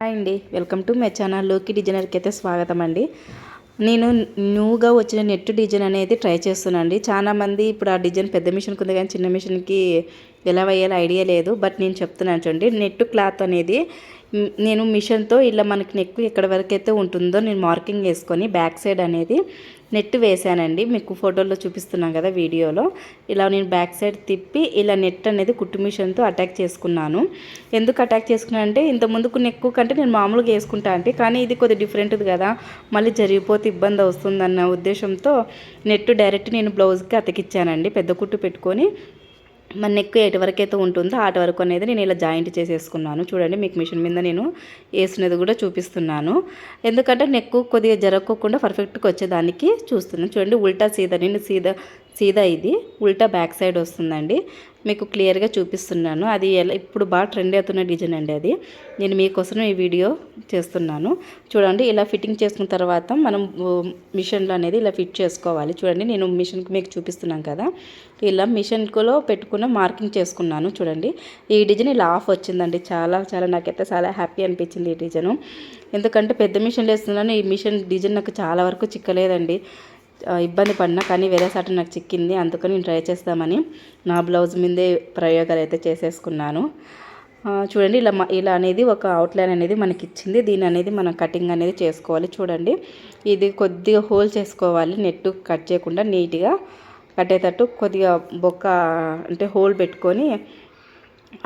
Hi అండి, welcome to my channel. లోకి డిజైనర్కి అయితే స్వాగతం అండి. నేను న్యూగా వచ్చిన నెట్ డిజైన్ అనేది ట్రై చేస్తున్నానండి. చాలామంది ఇప్పుడు ఆ డిజైన్ పెద్ద మిషన్కి ఉంది కానీ చిన్న మిషన్కి ఎలా వేయాలో ఐడియా లేదు. బట్ నేను చెప్తున్నాను చూడండి. నెట్ క్లాత్ అనేది నేను మిషన్తో ఇలా మనకి నెక్ ఎక్కడి వరకు అయితే ఉంటుందో నేను మార్కింగ్ వేసుకొని బ్యాక్ సైడ్ అనేది నెట్ వేసానండి. మీకు ఫోటోలో చూపిస్తున్నాను కదా వీడియోలో. ఇలా నేను బ్యాక్ సైడ్ తిప్పి ఇలా నెట్ అనేది కుట్టు మిషన్తో అటాక్ చేసుకున్నాను. ఎందుకు అటాక్ చేసుకున్నాను అంటే ఇంత ముందుకు నెక్ కంటే నేను మామూలుగా వేసుకుంటా అంటే, కానీ ఇది కొద్దిగా డిఫరెంట్ది కదా, మళ్ళీ జరిగిపోతే ఇబ్బంది వస్తుందన్న ఉద్దేశంతో నెట్ డైరెక్ట్ నేను బ్లౌజ్కి అతికిచ్చానండి. పెద్ద కుట్టు పెట్టుకొని మన నెక్ ఎటు వరకు అయితే ఉంటుందో అటు వరకు అనేది నేను ఇలా జాయింట్ చేసేసుకున్నాను. చూడండి, మీకు మిషన్ మీద నేను వేసినది కూడా చూపిస్తున్నాను. ఎందుకంటే నెక్ కొద్దిగా జరగకుండా పర్ఫెక్ట్గా వచ్చేదానికి చూస్తున్నాను. చూడండి, ఉల్టా సీదా, నేను సీదా ఇది ఉల్టా బ్యాక్ సైడ్ వస్తుందండి. మీకు క్లియర్గా చూపిస్తున్నాను. అది ఎలా ఇప్పుడు బాగా ట్రెండ్ అవుతున్న డిజైన్ అండి. అది నేను మీకోసం ఈ వీడియో చేస్తున్నాను. చూడండి, ఇలా ఫిట్టింగ్ చేసుకున్న తర్వాత మనం మిషన్లో అనేది ఇలా ఫిట్ చేసుకోవాలి. చూడండి, నేను మిషన్కి మీకు చూపిస్తున్నాను కదా, ఇలా మిషన్లో పెట్టుకున్న మార్కింగ్ చేసుకున్నాను. చూడండి, ఈ డిజైన్ ఇలా ఆఫ్ వచ్చిందండి. చాలా నాకైతే చాలా హ్యాపీ అనిపించింది ఈ డిజైను. ఎందుకంటే పెద్ద మిషన్లు వేస్తున్నాను, ఈ మిషన్ డిజైన్ నాకు చాలా వరకు చిక్కలేదండి. ఇబ్బంది పడినా కానీ వేరే సాట నాకు చిక్కింది. అందుకని నేను ట్రై చేస్తామని నా బ్లౌజ్ మీదే ప్రయోగాలు అయితే చేసేసుకున్నాను. చూడండి, ఇలా అనేది ఒక అవుట్లైన్ అనేది మనకి ఇచ్చింది. దీని అనేది మనం కటింగ్ అనేది చేసుకోవాలి. చూడండి, ఇది కొద్దిగా హోల్ చేసుకోవాలి. నెట్ కట్ చేయకుండా నీట్గా కట్టేటట్టు కొద్దిగా బొక్క అంటే హోల్ పెట్టుకొని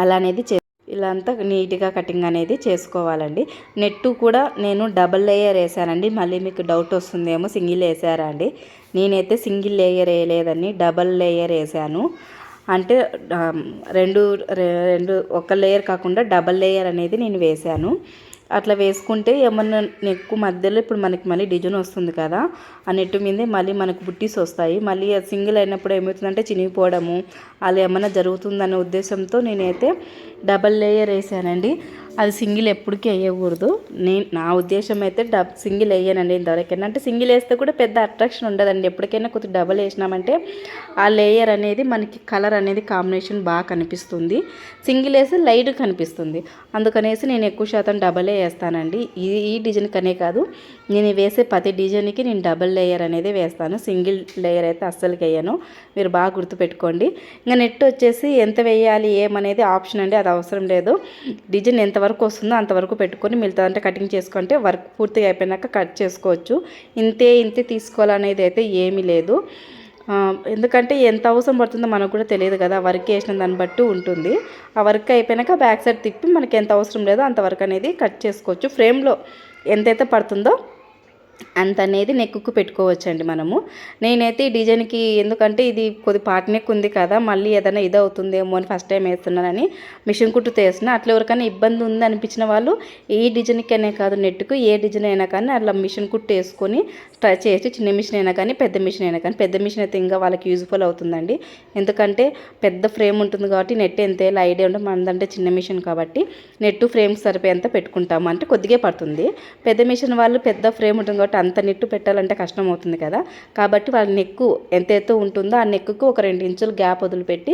అలా అనేది ఇలా అంతా నీట్గా కటింగ్ అనేది చేసుకోవాలండి. నెట్టు కూడా నేను డబల్ లేయర్ వేసానండి. మళ్ళీ మీకు డౌట్ వస్తుందేమో సింగిల్ వేసారా అండి. నేనైతే సింగిల్ లేయర్ వేయలేదండి, డబల్ లేయర్ వేసాను. అంటే రెండు ఒక లేయర్ కాకుండా డబల్ లేయర్ అనేది నేను వేసాను. అట్లా వేసుకుంటే ఏమన్నా నెక్ మధ్యలో ఇప్పుడు మనకి మళ్ళీ డిజైన్ వస్తుంది కదా, ఆ నెట్టు మీదే మళ్ళీ మనకు బుట్టీస్ వస్తాయి. మళ్ళీ సింగిల్ అయినప్పుడు ఏమవుతుందంటే చినిగిపోవడము అలా ఏమన్నా జరుగుతుందనే ఉద్దేశంతో నేనైతే డబల్ లేయర్ వేసానండి. అది సింగిల్ ఎప్పటికీ వేయకూడదు. నా ఉద్దేశం అయితే సింగిల్ వేయనండి ఇంతవరకైనా. అంటే సింగిల్ వేస్తే కూడా పెద్ద అట్రాక్షన్ ఉండదండి. ఎప్పటికైనా కొద్దిగా డబల్ వేసినామంటే ఆ లేయర్ అనేది మనకి కలర్ అనేది కాంబినేషన్ బాగా కనిపిస్తుంది. సింగిల్ వేస్తే లైట్ కనిపిస్తుంది. అందుకనేసి నేను ఎక్కువ శాతం డబలే వేస్తానండి. ఈ డిజైన్ కనే కాదు, నేను వేసే ప్రతి డిజైన్కి నేను డబల్ లేయర్ అనేది వేస్తాను. సింగిల్ లేయర్ అయితే అస్సలుకి వేయను. మీరు బాగా గుర్తుపెట్టుకోండి. ఇంకా నెట్ వచ్చేసి ఎంత వేయాలి ఏమనేది ఆప్షన్ అండి, అది అవసరం లేదు. డిజైన్ ఎంతవరకు వస్తుందో అంతవరకు పెట్టుకొని మిగతా అంటే కటింగ్ చేసుకుంటే వర్క్ పూర్తిగా అయిపోయినాక కట్ చేసుకోవచ్చు. ఇంతే తీసుకోవాలనేది అయితే ఏమీ లేదు. ఎందుకంటే ఎంత అవసరం పడుతుందో మనకు కూడా తెలియదు కదా, వర్క్ వేసిన దాన్ని బట్టి ఉంటుంది. ఆ వర్క్ అయిపోయినాక బ్యాక్ సైడ్ తిప్పి మనకి ఎంత అవసరం లేదో అంతవరకు అనేది కట్ చేసుకోవచ్చు. ఫ్రేమ్లో ఎంతైతే పడుతుందో అంత అనేది నెక్కు పెట్టుకోవచ్చండి మనము. నేనైతే ఈ డిజైన్కి, ఎందుకంటే ఇది కొద్ది పార్ట్ నెక్ ఉంది కదా, మళ్ళీ ఏదైనా ఇది అవుతుందేమో అని ఫస్ట్ టైం వేస్తున్నానని మిషన్ కుట్టు తీసిన. అట్లా ఎవరికైనా ఇబ్బంది ఉంది అనిపించిన వాళ్ళు ఈ డిజైన్కి అనే కాదు, నెట్కు ఏ డిజైన్ అయినా కానీ అట్లా మిషన్ కుట్టు వేసుకొని ట్రై చేసి, చిన్న మిషన్ అయినా కానీ పెద్ద మిషన్ అయినా కానీ, పెద్ద మిషన్ అయితే ఇంకా వాళ్ళకి యూజ్ఫుల్ అవుతుందండి. ఎందుకంటే పెద్ద ఫ్రేమ్ ఉంటుంది కాబట్టి నెట్ ఎంత ఐడియా ఉంటుంది. మనదంటే చిన్న మిషన్ కాబట్టి నెట్ ఫ్రేమ్ సరిపోయేంత పెట్టుకుంటాము, అంటే కొద్దిగా పడుతుంది. పెద్ద మిషన్ వాళ్ళు పెద్ద ఫ్రేమ్ ఉంటుంది కాబట్టి అంత నెట్టు పెట్టాలంటే కష్టం అవుతుంది కదా, కాబట్టి వాళ్ళ నెక్కు ఎంతైతే ఉంటుందో ఆ నెక్కుకు ఒక 2 ఇంచులు గ్యాప్ వదిలిపెట్టి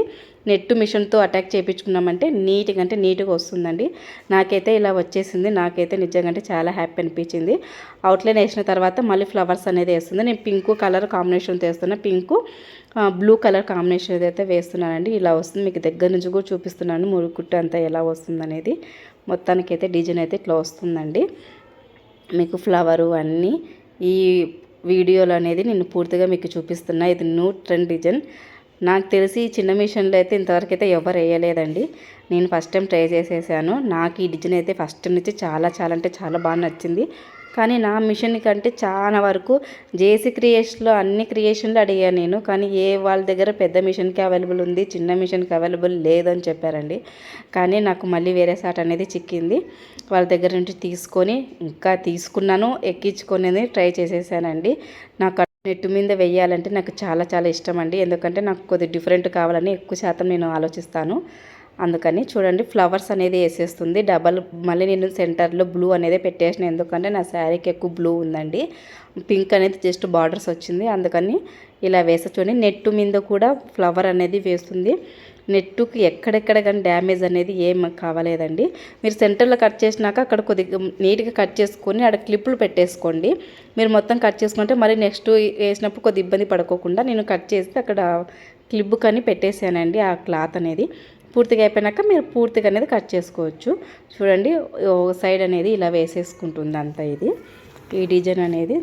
నెట్టు మిషన్తో అటాక్ చేయించుకున్నామంటే నీట్గా వస్తుందండి. నాకైతే ఇలా వచ్చేసింది. నాకైతే నిజంగా అంటే చాలా హ్యాపీ అనిపించింది. అవుట్లైన్ వేసిన తర్వాత మళ్ళీ ఫ్లవర్స్ అనేది వేస్తుంది. నేను పింక్ కలర్ కాంబినేషన్ వేస్తున్నా, పింక్ బ్లూ కలర్ కాంబినేషన్ ఏదైతే వేస్తున్నానండి. ఇలా వస్తుంది. మీకు దగ్గర నుంచి కూడా చూపిస్తున్నాను మురుగుట్టు అంతా ఎలా వస్తుంది అనేది. మొత్తానికైతే డిజైన్ అయితే ఇట్లా వస్తుందండి. మీకు ఫ్లవరు అన్నీ ఈ వీడియోలో అనేది నేను పూర్తిగా మీకు చూపిస్తున్నా. ఇది న్యూ ట్రెండ్ డిజైన్. నాకు తెలిసి చిన్న మిషన్లో అయితే ఇంతవరకు అయితే ఎవరు వేయలేదండి. నేను ఫస్ట్ టైం ట్రై చేసేసాను. నాకు ఈ డిజైన్ అయితే ఫస్ట్ నుంచి చాలా అంటే చాలా బాగా నచ్చింది. కానీ నా మిషన్ కంటే చాలా వరకు జేసీ క్రియేషన్లో అన్ని క్రియేషన్లు అడిగాను నేను. కానీ వాళ్ళ దగ్గర పెద్ద మిషన్కి అవైలబుల్ ఉంది, చిన్న మిషన్కి అవైలబుల్ లేదని చెప్పారండి. కానీ నాకు మళ్ళీ వేరే సాట్ అనేది చిక్కింది. వాళ్ళ దగ్గర నుంచి తీసుకొని ఇంకా తీసుకున్నాను, ఎక్కించుకొని ట్రై చేసేసానండి. నాకు నెట్టు మీద వేయాలంటే నాకు చాలా ఇష్టం అండి. ఎందుకంటే నాకు కొద్దిగా డిఫరెంట్ కావాలని ఎక్కువ శాతం నేను ఆలోచిస్తాను. అందుకని చూడండి, ఫ్లవర్స్ అనేది వేసేస్తుంది. మళ్ళీ నేను సెంటర్లో బ్లూ అనేది పెట్టేసిన. ఎందుకంటే నా శారీకి ఎక్కువ బ్లూ ఉందండి. పింక్ అనేది జస్ట్ బార్డర్స్ వచ్చింది. అందుకని ఇలా వేసే చూడండి, నెట్టు మీద కూడా ఫ్లవర్ అనేది వేస్తుంది. నెట్టుకి ఎక్కడెక్కడ కానీ డ్యామేజ్ అనేది ఏం కావాలేదండి. మీరు సెంటర్లో కట్ చేసినాక అక్కడ కొద్దిగా నీట్గా కట్ చేసుకొని అక్కడ క్లిప్పులు పెట్టేసుకోండి. మీరు మొత్తం కట్ చేసుకుంటే మరి నెక్స్ట్ వేసినప్పుడు కొద్ది ఇబ్బంది పడుకోకుండా నేను కట్ చేసి అక్కడ క్లిప్ కానీ పెట్టేసానండి. ఆ క్లాత్ అనేది పూర్తిగా అయిపోయినాక మీరు పూర్తిగా అనేది కట్ చేసుకోవచ్చు. చూడండి ఒక సైడ్ అనేది ఇలా వేసేసుకుంటుంది అంతా. ఇది ఈ డిజైన్ అనేది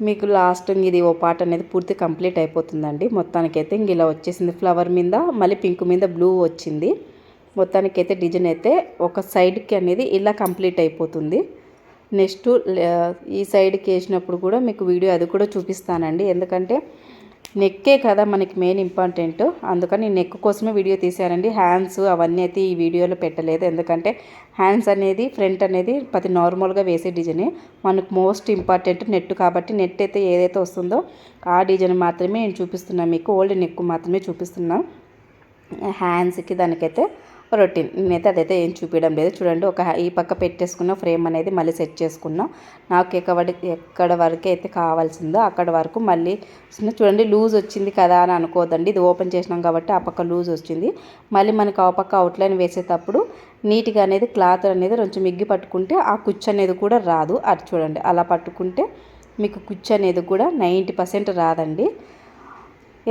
మీకు లాస్ట్ ఇది ఓ పార్ట్ అనేది పూర్తి కంప్లీట్ అయిపోతుందండి. మొత్తానికైతే ఇంక ఇలా వచ్చేసింది. ఫ్లవర్ మీద మళ్ళీ పింక్ మీద బ్లూ వచ్చింది. మొత్తానికైతే డిజైన్ అయితే ఒక సైడ్కి అనేది ఇలా కంప్లీట్ అయిపోతుంది. నెక్స్ట్ ఈ సైడ్కి వేసినప్పుడు కూడా మీకు వీడియో అది కూడా చూపిస్తానండి. ఎందుకంటే నెక్కే కదా మనకి మెయిన్ ఇంపార్టెంట్, అందుకని నెక్ కోసమే వీడియో తీశానండి. హ్యాండ్స్ అవన్నీ అయితే ఈ వీడియోలో పెట్టలేదు. ఎందుకంటే హ్యాండ్స్ అనేది ఫ్రంట్ అనేది ప్రతి నార్మల్గా వేసే డిజైనే, మనకు మోస్ట్ ఇంపార్టెంట్ నెట్ కాబట్టి నెట్ అయితే ఏదైతే వస్తుందో ఆ డిజైన్ మాత్రమే నేను చూపిస్తున్నాను. మీకు ఓల్డ్ నెక్ మాత్రమే చూపిస్తున్నాను. హ్యాండ్స్కి దానికైతే రొటీన్ నేనైతే అదైతే ఏం చూపించడం లేదు. చూడండి ఒక ఈ పక్క పెట్టేసుకున్న ఫ్రేమ్ అనేది మళ్ళీ సెట్ చేసుకున్నా. నాకు ఎక్కడ వరకు అయితే కావాల్సిందో అక్కడ వరకు మళ్ళీ చూడండి లూజ్ వచ్చింది కదా అని అనుకోదండి. ఇది ఓపెన్ చేసినాం కాబట్టి ఆ పక్క లూజ్ వచ్చింది. మళ్ళీ మనకు ఆ పక్క అవుట్లైన్ వేసేటప్పుడు నీట్గా అనేది క్లాత్ అనేది కొంచెం మిగ్గి పట్టుకుంటే ఆ కుచ్చు అనేది కూడా రాదు. అది చూడండి అలా పట్టుకుంటే మీకు కుచ్చు అనేది కూడా 90% రాదండి.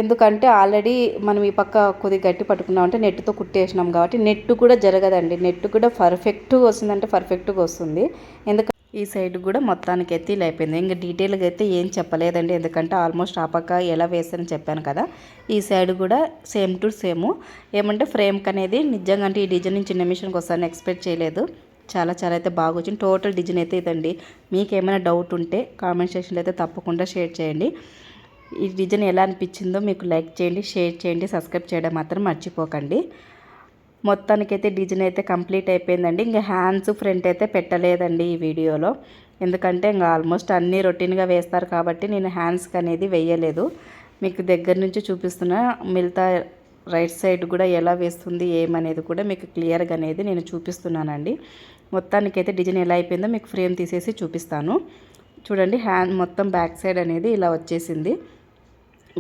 ఎందుకంటే ఆల్రెడీ మనం ఈ పక్క కొద్దిగా గట్టి పట్టుకున్నామంటే నెట్తో కుట్టేసినాం కాబట్టి నెట్ కూడా జరగదండి. నెట్ కూడా పర్ఫెక్ట్గా వస్తుందంటే పర్ఫెక్ట్గా వస్తుంది. ఎందుకంటే ఈ సైడ్ కూడా మొత్తానికి అయితే ఇలా అయిపోయింది. ఇంకా డీటెయిల్గా అయితే ఏం చెప్పలేదండి. ఎందుకంటే ఆల్మోస్ట్ ఆ పక్క ఎలా వేస్తానని చెప్పాను కదా. ఈ సైడ్ కూడా సేమ్ టు సేమ్. ఏమంటే ఫ్రేమ్కి అనేది నిజంగా అంటే ఈ డిజైన్ చిన్న మిషన్కి వస్తాను ఎక్స్పెక్ట్ చేయలేదు. చాలా చాలా అయితే బాగా వచ్చింది. టోటల్ డిజైన్ అయితే ఇదండి. మీకు ఏమైనా డౌట్ ఉంటే కామెంట్ సెక్షన్లో అయితే తప్పకుండా షేర్ చేయండి. ఈ డిజైన్ ఎలా అనిపించిందో మీకు లైక్ చేయండి, షేర్ చేయండి, సబ్స్క్రైబ్ చేయడం మాత్రం మర్చిపోకండి. మొత్తానికైతే డిజైన్ అయితే కంప్లీట్ అయిపోయిందండి. ఇంకా హ్యాండ్స్ ఫ్రంట్ అయితే పెట్టలేదండి ఈ వీడియోలో. ఎందుకంటే ఇంకా ఆల్మోస్ట్ అన్నీ రొటీన్గా వేస్తారు కాబట్టి నేను హ్యాండ్స్కి అనేది వేయలేదు. మీకు దగ్గర నుంచి చూపిస్తున్నా. మిగతా రైట్ సైడ్ కూడా ఎలా వేస్తుంది ఏమనేది కూడా మీకు క్లియర్గా అనేది నేను చూపిస్తున్నానండి. మొత్తానికైతే డిజైన్ ఎలా అయిపోయిందో మీకు ఫ్రేమ్ తీసేసి చూపిస్తాను. చూడండి హ్యాండ్ మొత్తం బ్యాక్ సైడ్ అనేది ఇలా వచ్చేసింది.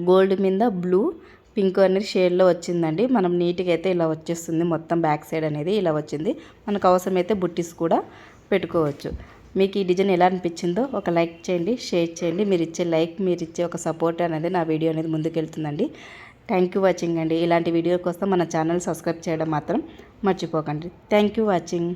గోల్డ్ మీద బ్లూ పింక్ అనేది షేడ్లో వచ్చిందండి. మనం నీట్గా అయితే ఇలా వచ్చేస్తుంది. మొత్తం బ్యాక్ సైడ్ అనేది ఇలా వచ్చింది. మనకు అవసరమైతే బుట్టీస్ కూడా పెట్టుకోవచ్చు. మీకు ఈ డిజైన్ ఎలా అనిపించిందో ఒక లైక్ చేయండి, షేర్ చేయండి. మీరు ఇచ్చే లైక్, మీరు ఇచ్చే ఒక సపోర్ట్ అనేది నా వీడియో అనేది ముందుకెళ్తుందండి. థ్యాంక్ యూ వాచింగ్ అండి. ఇలాంటి వీడియో కోసం మన ఛానల్ సబ్స్క్రైబ్ చేయడం మాత్రం మర్చిపోకండి. Thank you watching.